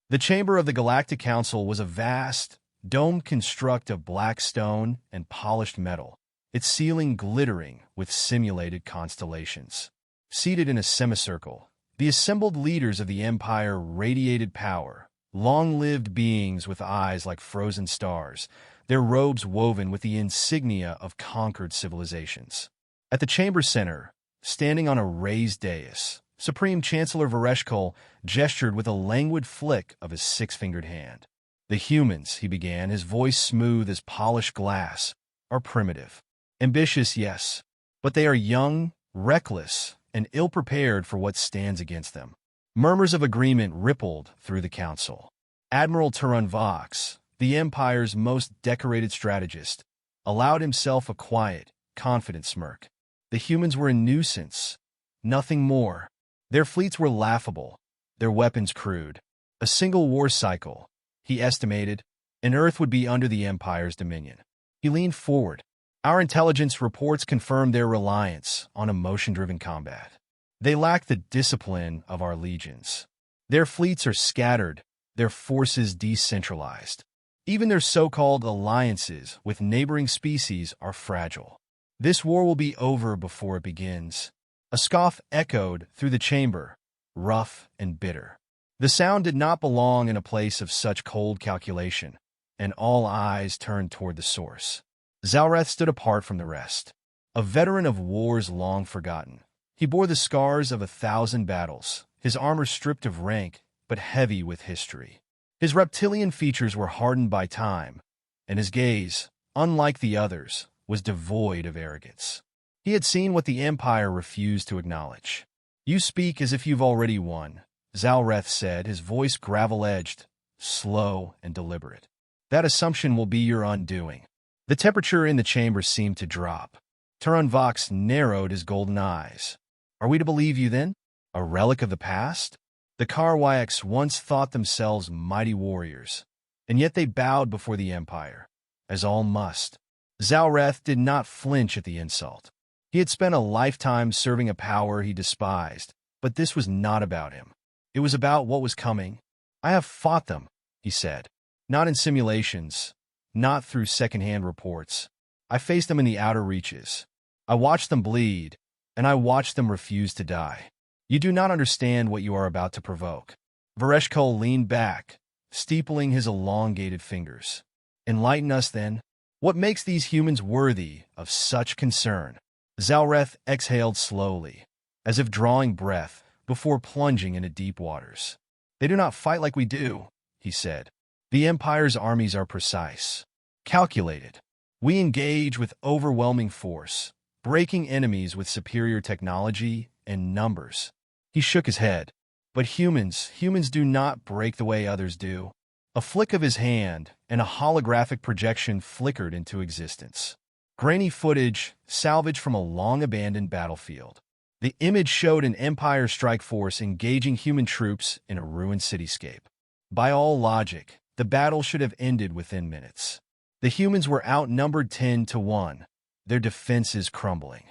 The chamber of the Galactic Council was a vast, domed construct of black stone and polished metal, its ceiling glittering with simulated constellations. Seated in a semicircle, the assembled leaders of the Empire radiated power, long-lived beings with eyes like frozen stars, their robes woven with the insignia of conquered civilizations. At the chamber center, standing on a raised dais, Supreme Chancellor Vereshkul gestured with a languid flick of his six-fingered hand. "The humans," he began, his voice smooth as polished glass, "are primitive. Ambitious, yes, but they are young, reckless, and ill-prepared for what stands against them." Murmurs of agreement rippled through the council. Admiral Turan Vox, the Empire's most decorated strategist, allowed himself a quiet, confident smirk. The humans were a nuisance, nothing more. Their fleets were laughable, their weapons crude. A single war cycle, he estimated, and Earth would be under the Empire's dominion. He leaned forward. "Our intelligence reports confirm their reliance on emotion-driven combat. They lack the discipline of our legions. Their fleets are scattered, their forces decentralized. Even their so-called alliances with neighboring species are fragile. This war will be over before it begins." A scoff echoed through the chamber, rough and bitter. The sound did not belong in a place of such cold calculation, and all eyes turned toward the source. Zalreth stood apart from the rest. A veteran of wars long forgotten, he bore the scars of 1,000 battles, his armor stripped of rank but heavy with history. His reptilian features were hardened by time, and his gaze, unlike the others, was devoid of arrogance. He had seen what the Empire refused to acknowledge. "You speak as if you've already won," Zalreth said, his voice gravel-edged, slow and deliberate. "That assumption will be your undoing." The temperature in the chamber seemed to drop. Turan Vox narrowed his golden eyes. "Are we to believe you then? A relic of the past?" The Karwaiks once thought themselves mighty warriors, and yet they bowed before the Empire, as all must. Zalreth did not flinch at the insult. He had spent a lifetime serving a power he despised, but this was not about him. It was about what was coming. "I have fought them," he said. "Not in simulations, not through second-hand reports. I faced them in the outer reaches. I watched them bleed, and I watched them refuse to die. You do not understand what you are about to provoke." Vereshkul leaned back, steepling his elongated fingers. "Enlighten us, then. What makes these humans worthy of such concern?" Zalreth exhaled slowly, as if drawing breath before plunging into deep waters. "They do not fight like we do," he said. "The Empire's armies are precise, calculated. We engage with overwhelming force, breaking enemies with superior technology and numbers." He shook his head. "But humans do not break the way others do." A flick of his hand, and a holographic projection flickered into existence. Grainy footage salvaged from a long-abandoned battlefield. The image showed an Empire strike force engaging human troops in a ruined cityscape. By all logic, the battle should have ended within minutes. The humans were outnumbered 10-1, their defenses crumbling.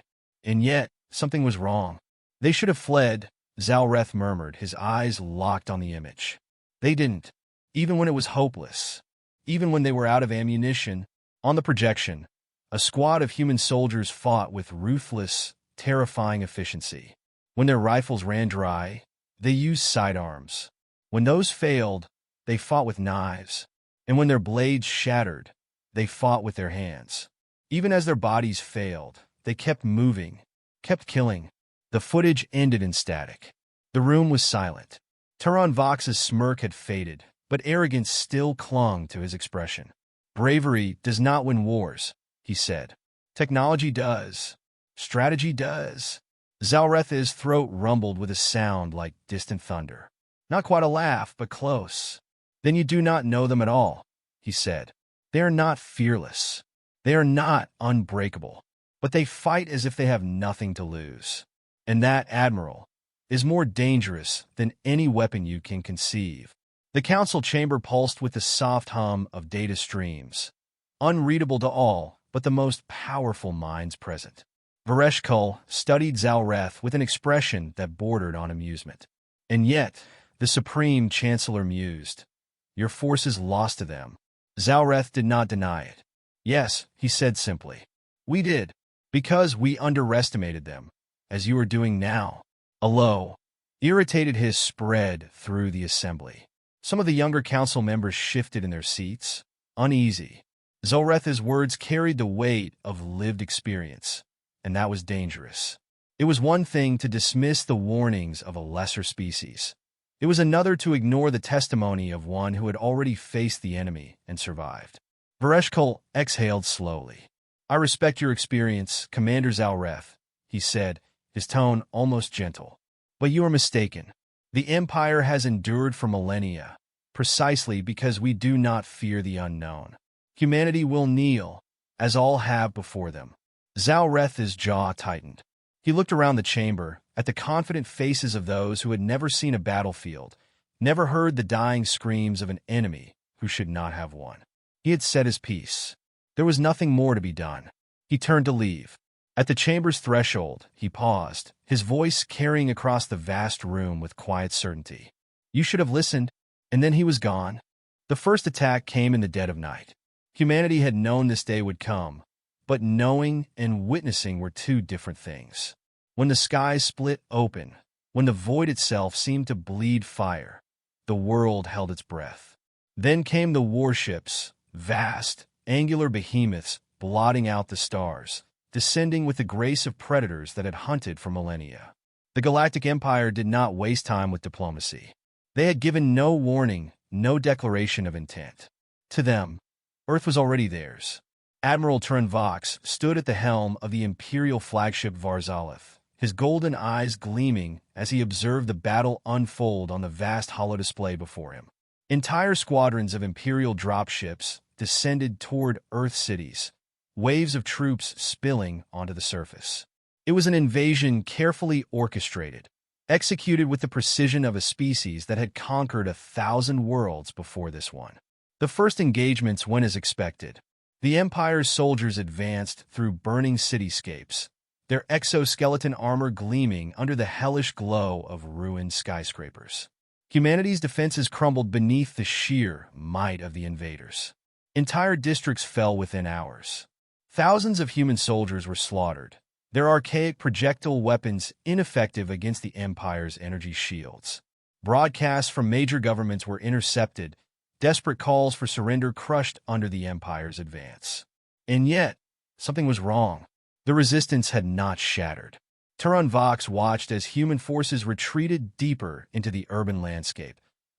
And yet, something was wrong. "They should have fled," Zalreth murmured, his eyes locked on the image. "They didn't, even when it was hopeless, even when they were out of ammunition." On the projection, a squad of human soldiers fought with ruthless, terrifying efficiency. When their rifles ran dry, they used sidearms. When those failed, they fought with knives. And when their blades shattered, they fought with their hands. Even as their bodies failed, they kept moving, kept killing. The footage ended in static. The room was silent. Turan Vox's smirk had faded, but arrogance still clung to his expression. "Bravery does not win wars," he said. "Technology does. Strategy does." Zalreth's throat rumbled with a sound like distant thunder. Not quite a laugh, but close. "Then you do not know them at all," he said. "They are not fearless. They are not unbreakable. But they fight as if they have nothing to lose. And that, Admiral, is more dangerous than any weapon you can conceive." The council chamber pulsed with the soft hum of data streams, unreadable to all but the most powerful minds present. Vereshkul studied Zalreth with an expression that bordered on amusement. "And yet, The Supreme Chancellor mused. Your forces lost to them. Zalreth did not deny it. Yes, he said simply. We did. Because we underestimated them, as you are doing now. A low, irritated hiss spread through the assembly. Some of the younger council members shifted in their seats, uneasy. Zalreth's words carried the weight of lived experience, and that was dangerous. It was one thing to dismiss the warnings of a lesser species. It was another to ignore the testimony of one who had already faced the enemy and survived. Vereshkul exhaled slowly. I respect your experience, Commander Zalreth, he said, his tone almost gentle. But you are mistaken. The Empire has endured for millennia, precisely because we do not fear the unknown. Humanity will kneel, as all have before them. Zalreth's jaw tightened. He looked around the chamber, at the confident faces of those who had never seen a battlefield, never heard the dying screams of an enemy who should not have won. He had said his piece. There was nothing more to be done. He turned to leave. At the chamber's threshold, he paused, his voice carrying across the vast room with quiet certainty. You should have listened, and then he was gone. The first attack came in the dead of night. Humanity had known this day would come, but knowing and witnessing were two different things. When the skies split open, when the void itself seemed to bleed fire, the world held its breath. Then came the warships, vast, angular behemoths blotting out the stars, descending with the grace of predators that had hunted for millennia. The Galactic Empire did not waste time with diplomacy. They had given no warning, no declaration of intent. To them, Earth was already theirs. Admiral Turin Vox stood at the helm of the Imperial flagship Varzaleth, his golden eyes gleaming as he observed the battle unfold on the vast holodisplay before him. Entire squadrons of Imperial dropships descended toward Earth cities, waves of troops spilling onto the surface. It was an invasion carefully orchestrated, executed with the precision of a species that had conquered 1,000 worlds before this one. The first engagements went as expected. The Empire's soldiers advanced through burning cityscapes, their exoskeleton armor gleaming under the hellish glow of ruined skyscrapers. Humanity's defenses crumbled beneath the sheer might of the invaders. Entire districts fell within hours. Thousands of human soldiers were slaughtered, their archaic projectile weapons ineffective against the Empire's energy shields. Broadcasts from major governments were intercepted, desperate calls for surrender crushed under the Empire's advance. And yet, something was wrong. The resistance had not shattered. Turin Vox watched as human forces retreated deeper into the urban landscape,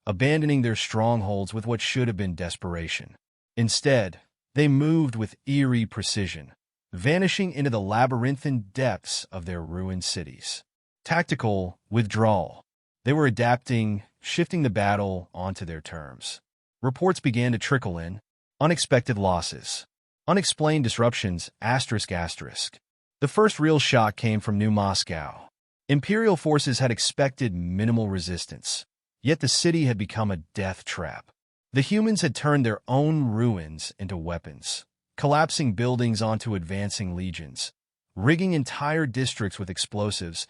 abandoning their strongholds with what should have been desperation. Instead, they moved with eerie precision, vanishing into the labyrinthine depths of their ruined cities. Tactical withdrawal. They were adapting, shifting the battle onto their terms. Reports began to trickle in. Unexpected losses. Unexplained disruptions, ***. The first real shock came from New Moscow. Imperial forces had expected minimal resistance, yet the city had become a death trap. The humans had turned their own ruins into weapons, collapsing buildings onto advancing legions, rigging entire districts with explosives,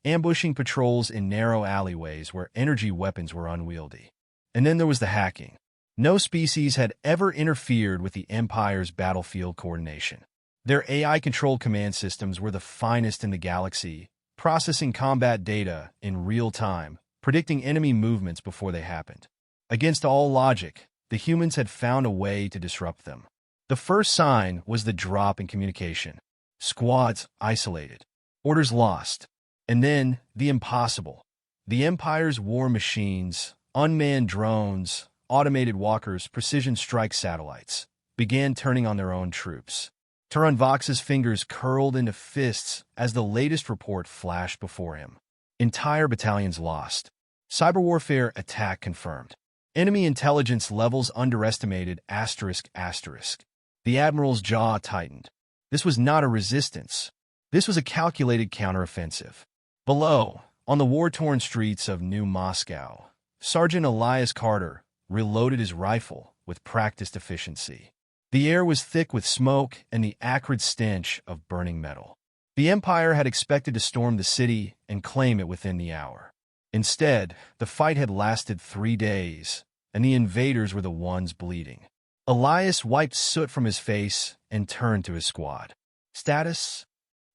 ambushing patrols in narrow alleyways where energy weapons were unwieldy. And then there was the hacking. No species had ever interfered with the Empire's battlefield coordination. Their AI-controlled command systems were the finest in the galaxy, processing combat data in real time, predicting enemy movements before they happened. Against all logic, the humans had found a way to disrupt them. The first sign was the drop in communication. Squads isolated. Orders lost. And then, the impossible. The Empire's war machines, unmanned drones, automated walkers, precision strike satellites, began turning on their own troops. Turin Vox's fingers curled into fists as the latest report flashed before him. Entire battalions lost. Cyber warfare attack confirmed. Enemy intelligence levels underestimated, ***. The Admiral's jaw tightened. This was not a resistance. This was a calculated counteroffensive. Below, on the war-torn streets of New Moscow, Sergeant Elias Carter reloaded his rifle with practiced efficiency. The air was thick with smoke and the acrid stench of burning metal. The Empire had expected to storm the city and claim it within the hour. Instead, the fight had lasted 3 days, and the invaders were the ones bleeding. Elias wiped soot from his face and turned to his squad. "Status?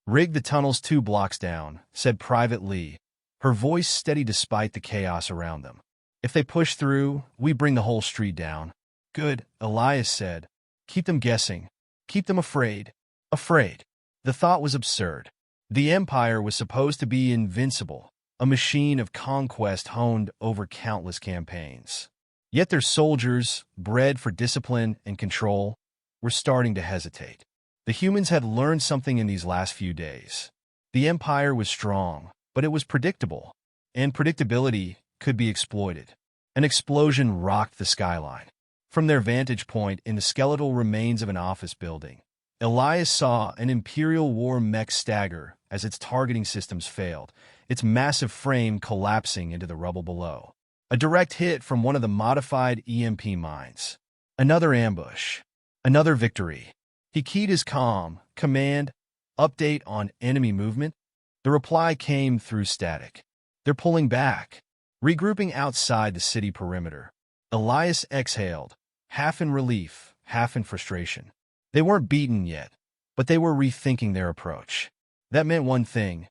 Rig the tunnels 2 blocks down," said Private Lee, her voice steady despite the chaos around them. "If they push through, we bring the whole street down." "Good," Elias said. "Keep them guessing. Keep them afraid." Afraid. The thought was absurd. The Empire was supposed to be invincible, a machine of conquest honed over countless campaigns. Yet their soldiers, bred for discipline and control, were starting to hesitate. The humans had learned something in these last few days. The Empire was strong, but it was predictable, and predictability could be exploited. An explosion rocked the skyline. From their vantage point in the skeletal remains of an office building, Elias saw an Imperial War mech stagger as its targeting systems failed, its massive frame collapsing into the rubble below. A direct hit from one of the modified EMP mines. Another ambush. Another victory. He keyed his comm, command, update on enemy movement. The reply came through static. "They're pulling back, regrouping outside the city perimeter." Elias exhaled, half in relief, half in frustration. They weren't beaten yet, but they were rethinking their approach. That meant one thing: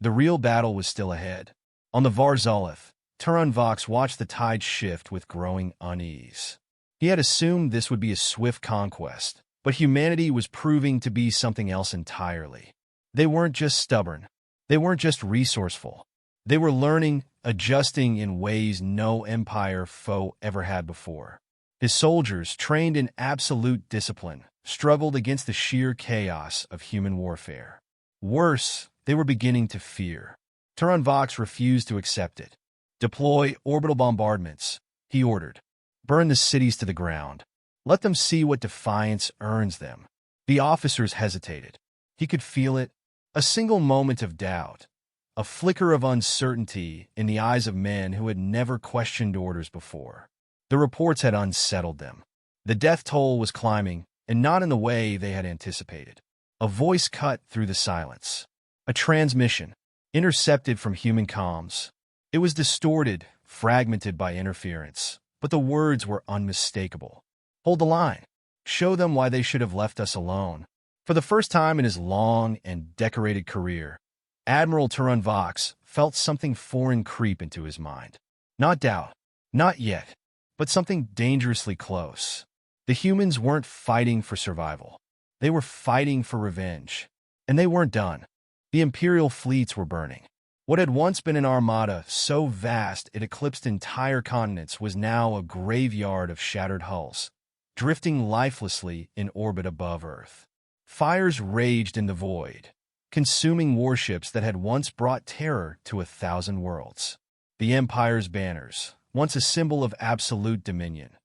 the real battle was still ahead. On the Varzalith, Turan Vox watched the tide shift with growing unease. He had assumed this would be a swift conquest, but humanity was proving to be something else entirely. They weren't just stubborn. They weren't just resourceful. They were learning, adjusting in ways no empire foe ever had before. His soldiers, trained in absolute discipline, struggled against the sheer chaos of human warfare. Worse, they were beginning to fear. Turan Vox refused to accept it. "Deploy orbital bombardments," he ordered. "Burn the cities to the ground. Let them see what defiance earns them." The officers hesitated. He could feel it. A single moment of doubt. A flicker of uncertainty in the eyes of men who had never questioned orders before. The reports had unsettled them. The death toll was climbing, and not in the way they had anticipated. A voice cut through the silence. A transmission, intercepted from human comms. It was distorted, fragmented by interference, but the words were unmistakable. "Hold the line. Show them why they should have left us alone." For the first time in his long and decorated career, Admiral Turan Vox felt something foreign creep into his mind. Not doubt, not yet, but something dangerously close. The humans weren't fighting for survival. They were fighting for revenge. And they weren't done. The Imperial fleets were burning. What had once been an armada so vast it eclipsed entire continents was now a graveyard of shattered hulls, drifting lifelessly in orbit above Earth. Fires raged in the void, consuming warships that had once brought terror to 1,000 worlds. The Empire's banners, once a symbol of absolute dominion,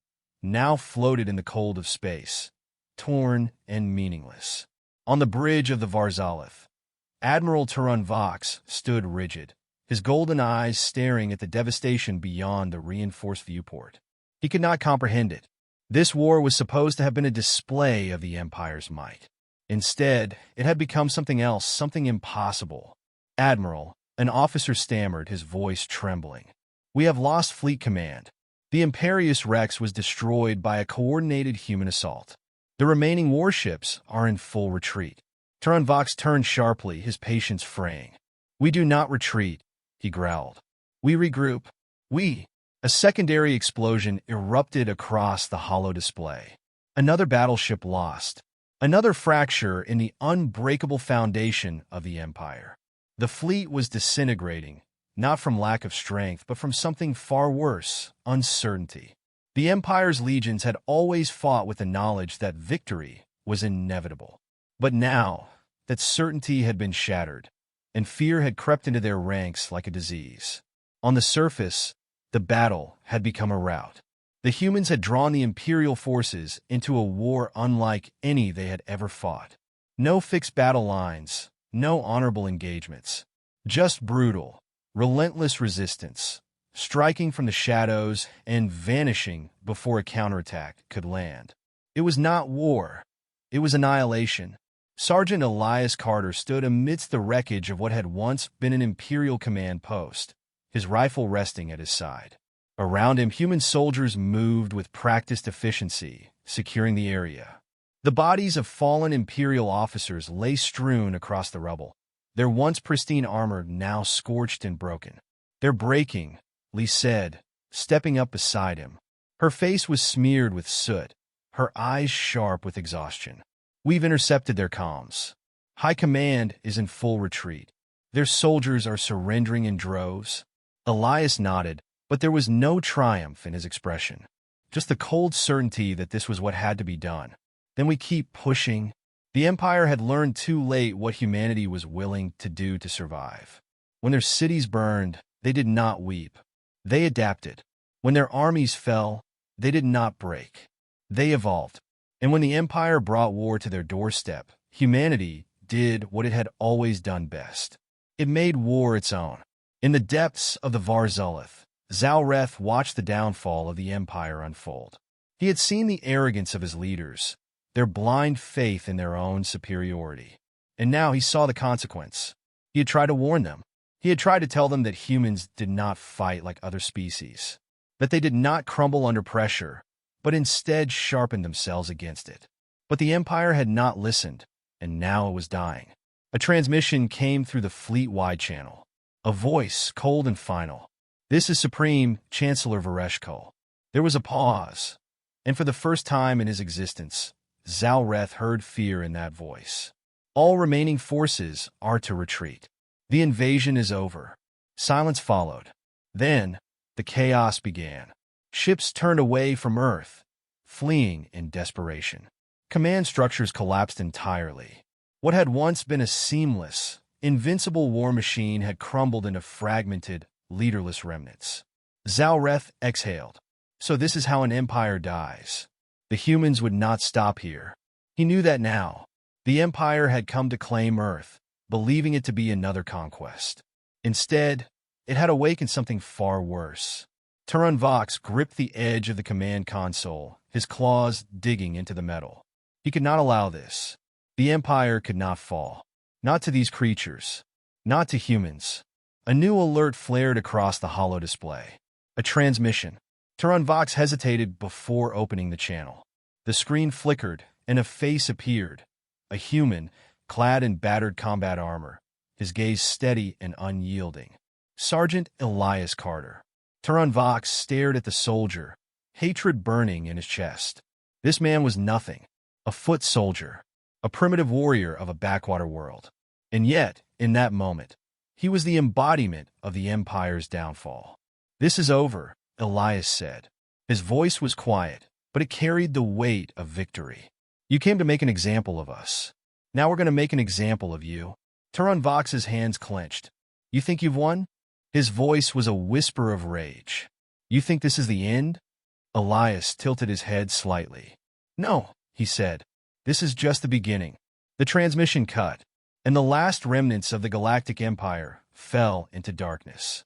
now floated in the cold of space, torn and meaningless. On the bridge of the Varzalith, Admiral Turan Vox stood rigid, his golden eyes staring at the devastation beyond the reinforced viewport. He could not comprehend it. This war was supposed to have been a display of the Empire's might. Instead, it had become something else, something impossible. "Admiral," an officer stammered, his voice trembling. "We have lost fleet command. The Imperius Rex was destroyed by a coordinated human assault. The remaining warships are in full retreat." Turan Vox turned sharply, his patience fraying. "We do not retreat," he growled. "We regroup. We—" A secondary explosion erupted across the hollow display. Another battleship lost. Another fracture in the unbreakable foundation of the Empire. The fleet was disintegrating, not from lack of strength, but from something far worse: uncertainty. The Empire's legions had always fought with the knowledge that victory was inevitable. But now, that certainty had been shattered, and fear had crept into their ranks like a disease. On the surface, the battle had become a rout. The humans had drawn the Imperial forces into a war unlike any they had ever fought. No fixed battle lines, no honorable engagements. Just brutal, relentless resistance, striking from the shadows and vanishing before a counterattack could land. It was not war. It was annihilation. Sergeant Elias Carter stood amidst the wreckage of what had once been an Imperial command post, his rifle resting at his side. Around him, human soldiers moved with practiced efficiency, securing the area. The bodies of fallen Imperial officers lay strewn across the rubble, their once pristine armor now scorched and broken. "They're breaking," Lee said, stepping up beside him. Her face was smeared with soot, her eyes sharp with exhaustion. "We've intercepted their comms. High Command is in full retreat. Their soldiers are surrendering in droves." Elias nodded, but there was no triumph in his expression. Just the cold certainty that this was what had to be done. "Then we keep pushing." The Empire had learned too late what humanity was willing to do to survive. When their cities burned, they did not weep. They adapted. When their armies fell, they did not break. They evolved. And when the Empire brought war to their doorstep, humanity did what it had always done best. It made war its own. In the depths of the Varzulith, Zalreth watched the downfall of the Empire unfold. He had seen the arrogance of his leaders, their blind faith in their own superiority. And now he saw the consequence. He had tried to warn them. He had tried to tell them that humans did not fight like other species, that they did not crumble under pressure, but instead sharpened themselves against it. But the Empire had not listened, and now it was dying. A transmission came through the fleet-wide channel. A voice, cold and final. "This is Supreme Chancellor Vareshkol." There was a pause, and for the first time in his existence, Zalreth heard fear in that voice. "All remaining forces are to retreat. The invasion is over." Silence followed. Then, the chaos began. Ships turned away from Earth, fleeing in desperation. Command structures collapsed entirely. What had once been a seamless, invincible war machine had crumbled into fragmented, leaderless remnants. Zalreth exhaled. So this is how an empire dies. The humans would not stop here. He knew that now. The Empire had come to claim Earth, believing it to be another conquest. Instead, it had awakened something far worse. Turan Vox gripped the edge of the command console, his claws digging into the metal. He could not allow this. The Empire could not fall. Not to these creatures. Not to humans. A new alert flared across the holo display. A transmission. Turan Vox hesitated before opening the channel. The screen flickered, and a face appeared. A human, clad in battered combat armor, his gaze steady and unyielding. Sergeant Elias Carter. Turan Vox stared at the soldier, hatred burning in his chest. This man was nothing. A foot soldier. A primitive warrior of a backwater world. And yet, in that moment, he was the embodiment of the Empire's downfall. "This is over," Elias said. His voice was quiet, but it carried the weight of victory. "You came to make an example of us. Now we're going to make an example of you." Turan Vox's hands clenched. "You think you've won?" His voice was a whisper of rage. "You think this is the end?" Elias tilted his head slightly. "No," he said. "This is just the beginning." The transmission cut, and the last remnants of the Galactic Empire fell into darkness.